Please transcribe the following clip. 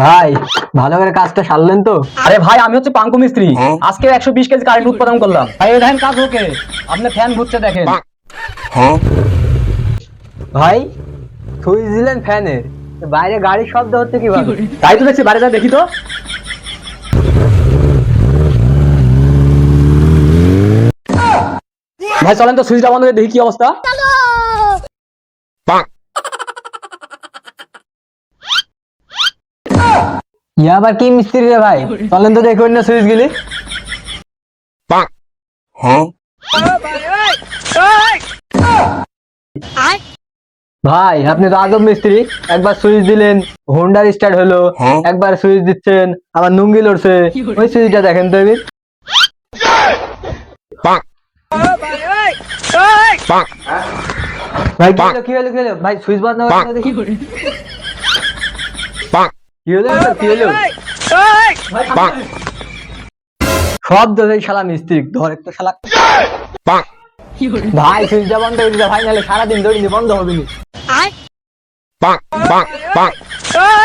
ভাই ভালো করে কাজটা সারলেন তো? আরে ভাই আমি হচ্ছে পাঙ্কু মিস্ত্রি। আজকে 120 কেজি কারেন্ট উৎপাদন করলাম ভাই। এই দেখেন কাজ ওকে, আপনি ফ্যান ঘুরছে দেখেন। ভাই সুইচ দিলেন ফ্যানের, বাইরে গাড়ির শব্দ হচ্ছে কিভাবে? তাই তো দেখছি, বাইরে যা দেখি তো। ভাই চলেন তো সুইচটা বন্ধ করে দেখি কি অবস্থা। ইয়া আবার কি মিস্ত্রি রে ভাই, চলেন তো দেখুন না সুইচ গিলি। ভাই আপনি তো আজব মিস্ত্রি, একবার সুইচ দিলেন হোন্ডার স্টার্ট হলো, একবার সুইচ দিচ্ছেন আবার নুঙ্গি লড়ছে। ওই সুইচটা দেখেন তো এবার। ভাই কি হলো ভাই, সুইচ বন্ধ করে দেখি কি হলো কি হলো। শব্দ এই শালা মিস্ত্রি ধর একটা শালা। ভাই সুইচটা বন্ধ করে দিতে ভাই, নাহলে সারাদিন ধরে বন্ধ হবে না।